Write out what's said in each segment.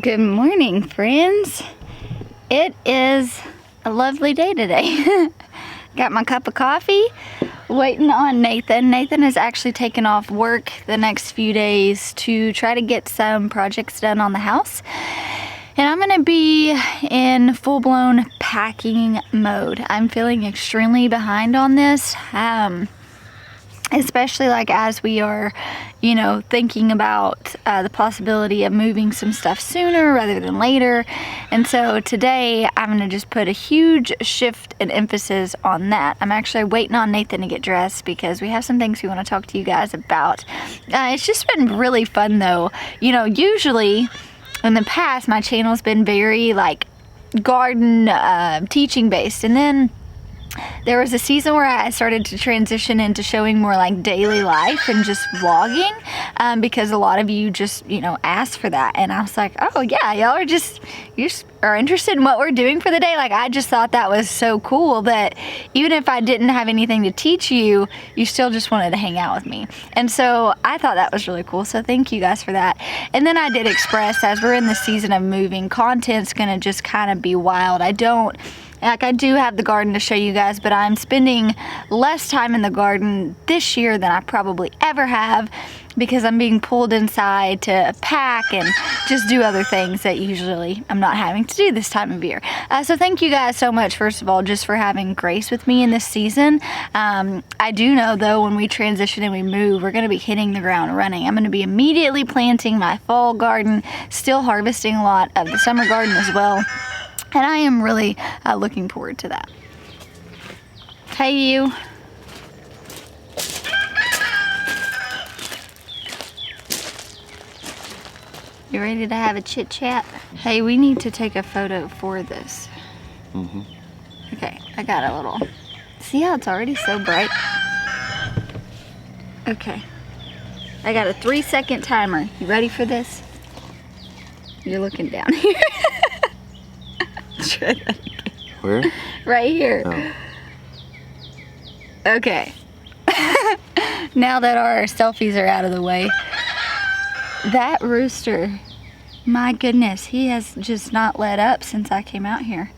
Good morning, friends. It is a lovely day today. Got my cup of coffee, waiting on Nathan. Nathan has actually taken off work the next few days to try to get some projects done on the house. And I'm gonna be in full-blown packing mode. I'm feeling extremely behind on this. Especially like as we are, thinking about the possibility of moving some stuff sooner rather than later. And so today I'm going to just put a huge shift and emphasis on that. I'm actually waiting on Nathan to get dressed because we have some things we want to talk to you guys about. It's just been really fun though. Usually in the past my channel's been very like garden teaching based, and then there was a season where I started to transition into showing more like daily life and just vlogging because a lot of you just, asked for that. And I was like, oh yeah, you just are interested in what we're doing for the day. Like, I just thought that was so cool that even if I didn't have anything to teach you, you still just wanted to hang out with me. And so I thought that was really cool. So thank you guys for that. And then I did express, as we're in the season of moving, content's gonna just kind of be wild. I do have the garden to show you guys, but I'm spending less time in the garden this year than I probably ever have because I'm being pulled inside to pack and just do other things that usually I'm not having to do this time of year. So thank you guys so much, first of all, just for having grace with me in this season. I do know though, when we transition and we move, we're gonna be hitting the ground running. I'm gonna be immediately planting my fall garden, still harvesting a lot of the summer garden as well. And I am really looking forward to that. Hey, you. You ready to have a chit chat? Hey, we need to take a photo for this. Mm-hmm. Okay, I got a little. See how it's already so bright? Okay. I got a 3-second timer. You ready for this? You're looking down here. Where? Right here. Oh. Okay. Now that our selfies are out of the way, that rooster, my goodness, he has just not let up since I came out here.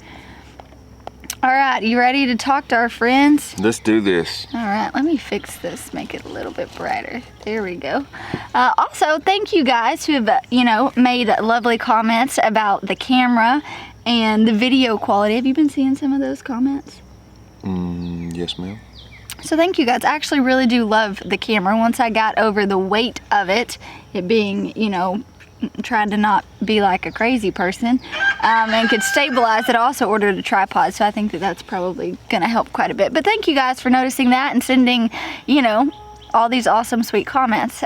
All right, you ready to talk to our friends? Let's do this. All right, let me fix this, make it a little bit brighter. There we go. Also, thank you guys who have, made lovely comments about the camera and the video quality. Have you been seeing some of those comments? Yes, ma'am. So thank you guys. I actually really do love the camera. Once I got over the weight of it being, trying to not be like a crazy person, and could stabilize it, I also ordered a tripod, so I think that that's probably gonna help quite a bit. But thank you guys for noticing that and sending, all these awesome sweet comments.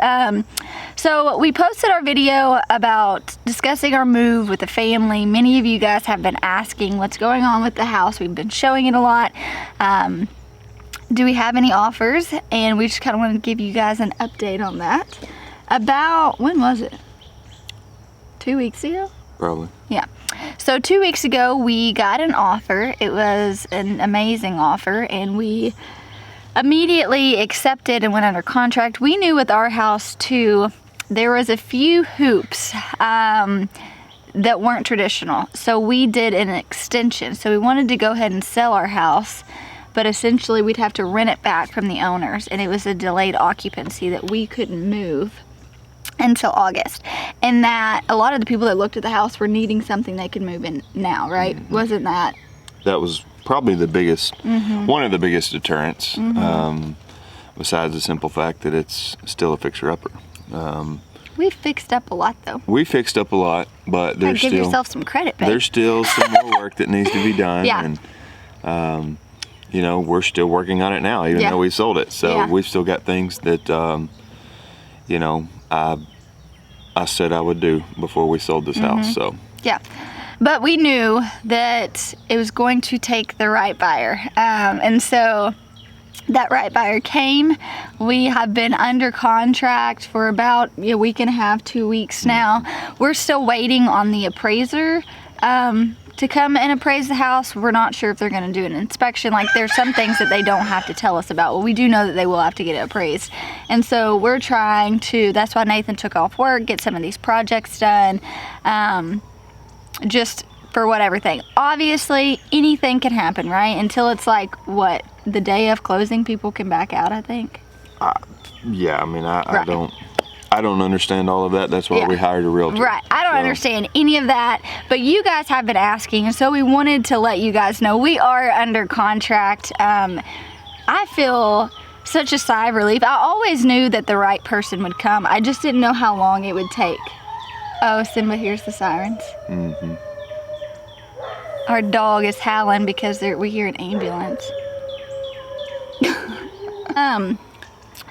So we posted our video about discussing our move with the family. Many of you guys have been asking what's going on with the house. We've been showing it a lot. Do we have any offers? And we just kind of want to give you guys an update on that. About, when was it? 2 weeks ago? Probably. Yeah. So 2 weeks ago we got an offer. It was an amazing offer, and we immediately accepted and went under contract. We knew with our house too, there was a few hoops that weren't traditional. So we did an extension. So we wanted to go ahead and sell our house, but essentially we'd have to rent it back from the owners, and it was a delayed occupancy that we couldn't move until August. And that a lot of the people that looked at the house were needing something they could move in now, right? Mm-hmm. Wasn't that? That was probably the biggest, one of the biggest deterrents, besides the simple fact that it's still a fixer-upper. We fixed up a lot though. We fixed up a lot, but there's give yourself some credit, babe. There's still some more work that needs to be done. Yeah. And, we're still working on it now, even though we sold it. So we've still got things that, I said I would do before we sold this house, so. Yeah. But we knew that it was going to take the right buyer. And so that right buyer came. We have been under contract for about a week and a half, 2 weeks now. We're still waiting on the appraiser to come and appraise the house. We're not sure if they're going to do an inspection. Like, there's some things that they don't have to tell us about. Well, we do know that they will have to get it appraised. And so we're trying to, that's why Nathan took off work, get some of these projects done, just for whatever thing. Obviously, anything can happen, right? Until it's like, what, the day of closing, people can back out, I think. Yeah, I mean, I don't understand all of that. That's why we hired a realtor. Right. I don't understand any of that, but you guys have been asking, and so we wanted to let you guys know we are under contract. I feel such a sigh of relief. I always knew that the right person would come. I just didn't know how long it would take. Oh, Simba hears the sirens. Mm-hmm. Our dog is howling because we hear an ambulance.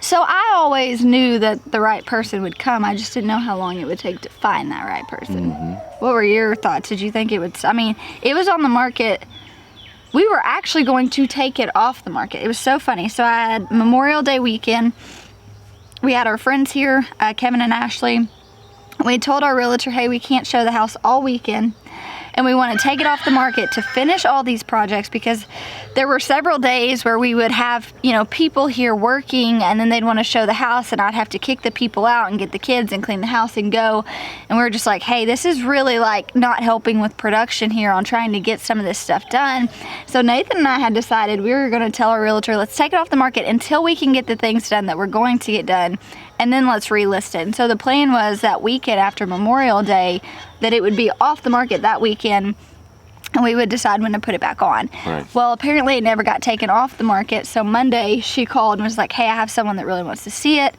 So I always knew that the right person would come. I just didn't know how long it would take to find that right person. Mm-hmm. What were your thoughts? Did you think it would, I mean, it was on the market. We were actually going to take it off the market. It was so funny. So I had Memorial Day weekend. We had our friends here, Kevin and Ashley. We told our realtor, hey, we can't show the house all weekend. And we want to take it off the market to finish all these projects, because there were several days where we would have, you know, people here working, and then they'd want to show the house, and I'd have to kick the people out and get the kids and clean the house and go. And we were just like, hey, this is really like not helping with production here on trying to get some of this stuff done. So Nathan and I had decided we were going to tell our realtor, let's take it off the market until we can get the things done that we're going to get done, and then let's relist it. And so the plan was that weekend after Memorial Day, that it would be off the market that weekend, and we would decide when to put it back on. Right. Well, apparently it never got taken off the market, so Monday she called and was like, hey, I have someone that really wants to see it.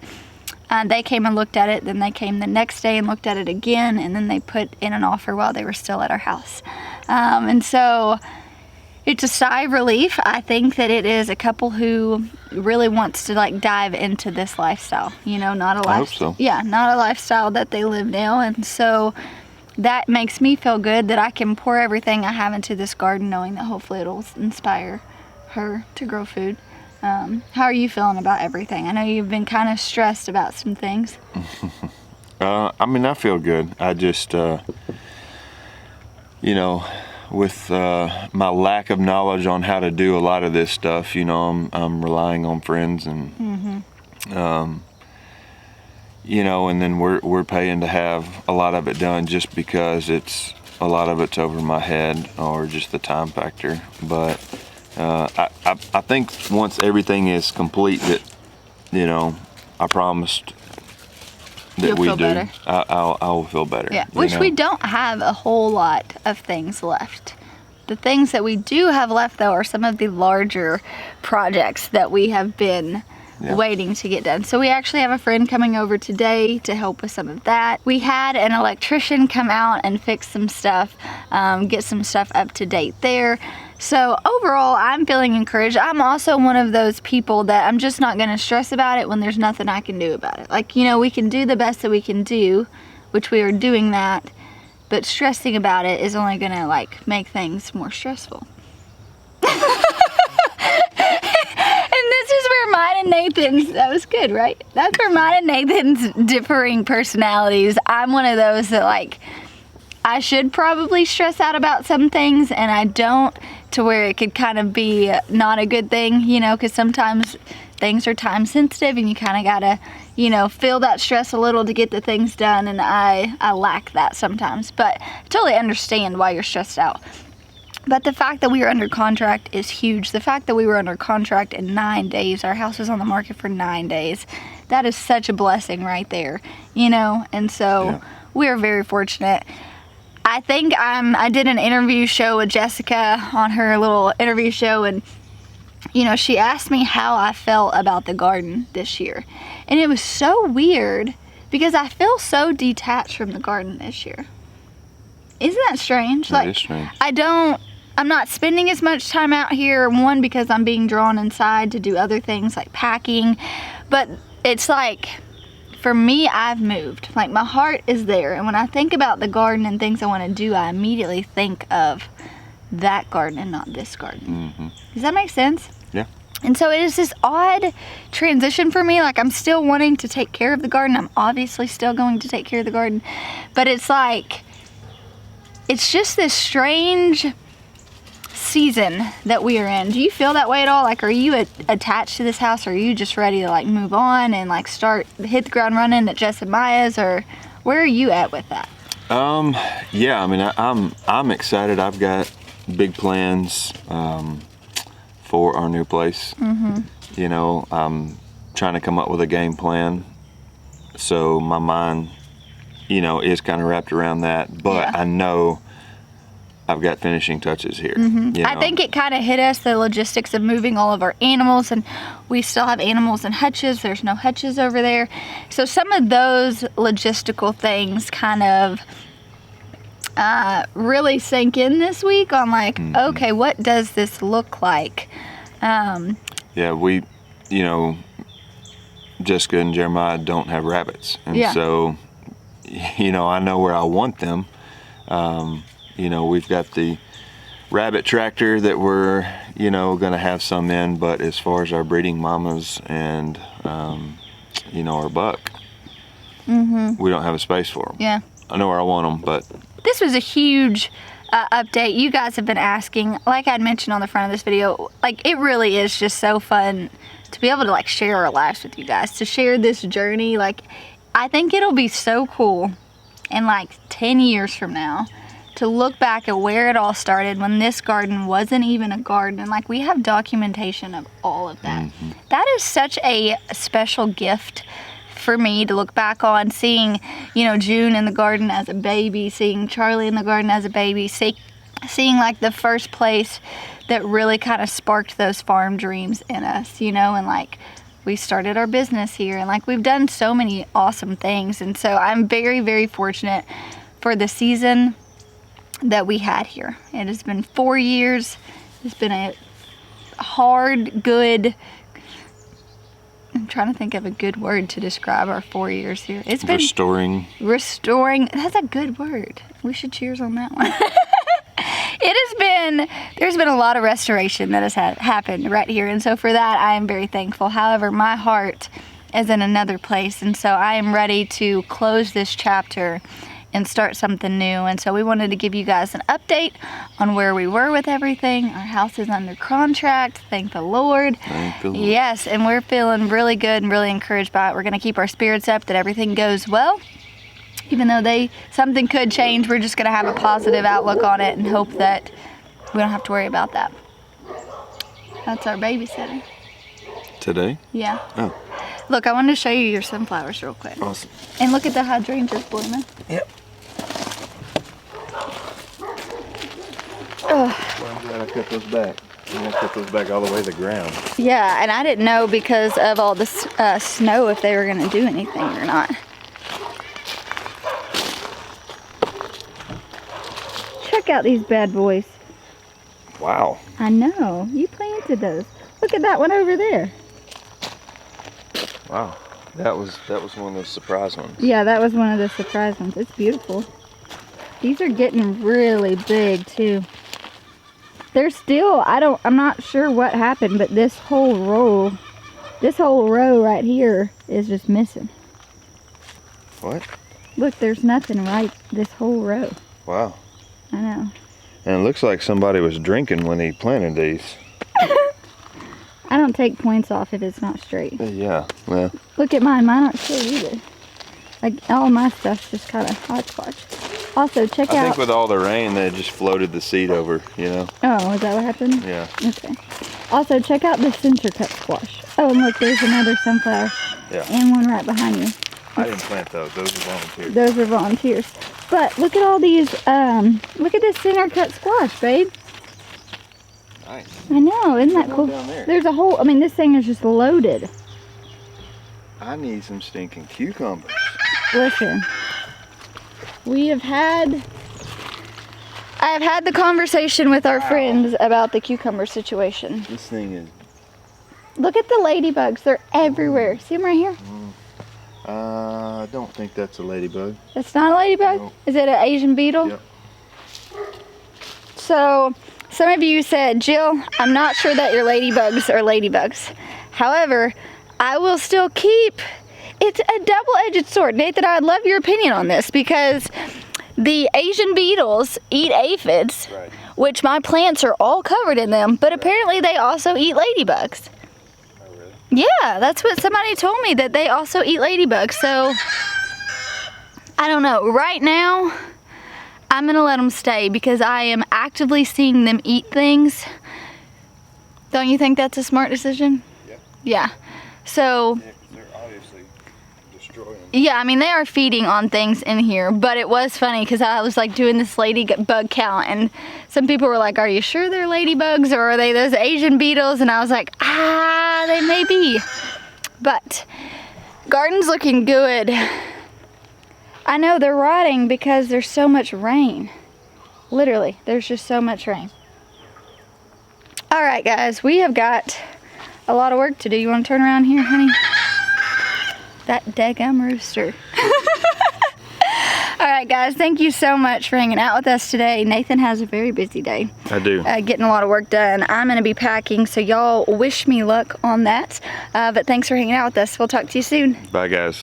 They came and looked at it, then they came the next day and looked at it again, and then they put in an offer while they were still at our house. And so it's a sigh of relief. I think that it is a couple who really wants to like dive into this lifestyle, you know, not a I hope so. Yeah, not a lifestyle that they live now. And so that makes me feel good that I can pour everything I have into this garden, knowing that hopefully it'll inspire her to grow food. How are you feeling about everything? I know you've been kind of stressed about some things. I mean, I feel good. I just, you know, with my lack of knowledge on how to do a lot of this stuff, you know, I'm relying on friends, and you know, and then we're paying to have a lot of it done just because a lot of it's over my head, or just the time factor. But I think once everything is complete, that, you know, I promised that You'll we feel do, better. I'll feel better. Yeah, which know? we don't have a whole lot of things left. The things that we do have left, though, are some of the larger projects that we have been waiting to get done. So we actually have a friend coming over today to help with some of that. We had an electrician come out and fix some stuff, get some stuff up to date there. So overall, I'm feeling encouraged. I'm also one of those people that I'm just not going to stress about it when there's nothing I can do about it. Like, you know, we can do the best that we can do, which we are doing that, but stressing about it is only going to like make things more stressful. And this is where mine and Nathan's, that was good, right? That's where mine and Nathan's differing personalities. I'm one of those that like, I should probably stress out about some things, and I don't, to where it could kind of be not a good thing, you know, because sometimes things are time sensitive and you kind of gotta, you know, feel that stress a little to get the things done, and I lack that sometimes. But I totally understand why you're stressed out. But the fact that we are under contract is huge. The fact that we were under contract in 9 days, our house was on the market for 9 days, that is such a blessing right there, you know, and so we are very fortunate. I think I did an interview show with Jessica on her little interview show, and you know, she asked me how I felt about the garden this year. And it was so weird because I feel so detached from the garden this year. Isn't that strange? That is strange. I'm not spending as much time out here, one, because I'm being drawn inside to do other things like packing, but it's like, for me, I've moved. Like, my heart is there, and when I think about the garden and things I want to do, I immediately think of that garden and not this garden. Mm-hmm. Does that make sense? Yeah. And so it is this odd transition for me. Like, I'm still wanting to take care of the garden. I'm obviously still going to take care of the garden, but it's like, it's just this strange season that we are in. Do you feel that way at all? Like, are you attached to this house, or are you just ready to like move on and like hit the ground running at Jess and Maya's, or where are you at with that? Yeah, I mean, I'm excited. I've got big plans for our new place. You know, I'm trying to come up with a game plan, so my mind, you know, is kind of wrapped around that, but Yeah. I know I've got finishing touches here. You know? I think it kind of hit us, the logistics of moving all of our animals, and we still have animals in hutches. There's no hutches over there. So some of those logistical things kind of really sank in this week on like, okay, what does this look like? Yeah, we, you know, Jessica and Jeremiah don't have rabbits. And Yeah. so, you know, I know where I want them. You know, we've got the rabbit tractor that we're, you know, going to have some in, but as far as our breeding mamas and, you know, our buck, we don't have a space for them. Yeah. I know where I want them, but This was a huge update. You guys have been asking, like I'd mentioned on the front of this video, like it really is just so fun to be able to like share our lives with you guys, to share this journey. Like, I think it'll be so cool in like 10 years from now to look back at where it all started, when this garden wasn't even a garden, and like we have documentation of all of that. That is such a special gift for me to look back on, seeing, you know, June in the garden as a baby, seeing Charlie in the garden as a baby, seeing like the first place that really kind of sparked those farm dreams in us, you know, and like we started our business here, and like we've done so many awesome things. And so I'm very, very fortunate for the season that we had here. It has been 4 years. It's been a hard, good, I'm trying to think of a good word to describe our 4 years here. It's been restoring. That's a good word. We should cheers on that one. There's been a lot of restoration that has happened right here. And so for that, I am very thankful. However, my heart is in another place. And so I am ready to close this chapter and start something new. And so we wanted to give you guys an update on where we were with everything. Our house is under contract, thank the Lord. Thank the Lord. Yes, and we're feeling really good and really encouraged by it. We're gonna keep our spirits up that everything goes well. Even though something could change, we're just gonna have a positive outlook on it and hope that we don't have to worry about that. That's our babysitter. today? Yeah. Oh, Look, I wanted to show you your sunflowers real quick. awesome. And look at the hydrangeas blooming. Yep. Ugh. Well, I'm glad I cut those back. I'm gonna cut those back all the way to the ground. Yeah, and I didn't know because of all this snow if they were going to do anything or not. Check out these bad boys. Wow. I know. You planted those. Look at that one over there. Wow. That was one of those surprise ones. Yeah, that was one of the surprise ones. It's beautiful. These are getting really big too. They're still, I'm not sure what happened, but this whole row right here is just missing. What? Look, there's nothing right this whole row. Wow. I know. And it looks like somebody was drinking when he planted these. I don't take points off if it's not straight. Yeah, well. Look at mine. Mine aren't straight either. Like, all my stuff's just kind of hodgepodge. Also, check I out... think with all the rain, they just floated the seed over, you know? Oh, is that what happened? Yeah. Okay. Also, check out the center cut squash. Oh, and look, there's another sunflower. Yeah. And one right behind you. I didn't plant those. Those are volunteers. Those are volunteers. But look at all these, look at this center cut squash, babe. Nice. I know, isn't that There's cool? one down there. There's a whole, I mean, this thing is just loaded. I need some stinking cucumbers. Listen, I have had the conversation with our friends about the cucumber situation. This thing is... Look at the ladybugs, they're everywhere. See them right here? I don't think that's a ladybug. It's not a ladybug? No. Is it an Asian beetle? Yep. So, some of you said, Jill, I'm not sure that your ladybugs are ladybugs. However, I will still keep... It's a double-edged sword. Nathan, I'd love your opinion on this because the Asian beetles eat aphids, Right. which my plants are all covered in them, but apparently they also eat ladybugs. Oh, really? Yeah, that's what somebody told me, that they also eat ladybugs. So, I don't know. Right now, I'm gonna let them stay because I am actively seeing them eat things. Don't you think that's a smart decision? Yeah. Yeah. So, Yeah, 'cause they're obviously destroying. yeah, I mean, they are feeding on things in here, but it was funny because I was like doing this ladybug count, and some people were like, are you sure they're ladybugs or are they those Asian beetles? And I was like, they may be. But, garden's looking good. I know they're rotting because there's so much rain. Literally, there's just so much rain. All right, guys, we have got a lot of work to do. You want to turn around here, honey? That daggum rooster. All right, guys, thank you so much for hanging out with us today. Nathan has a very busy day. I do. Getting a lot of work done. I'm going to be packing, so y'all wish me luck on that. But thanks for hanging out with us. We'll talk to you soon. Bye, guys.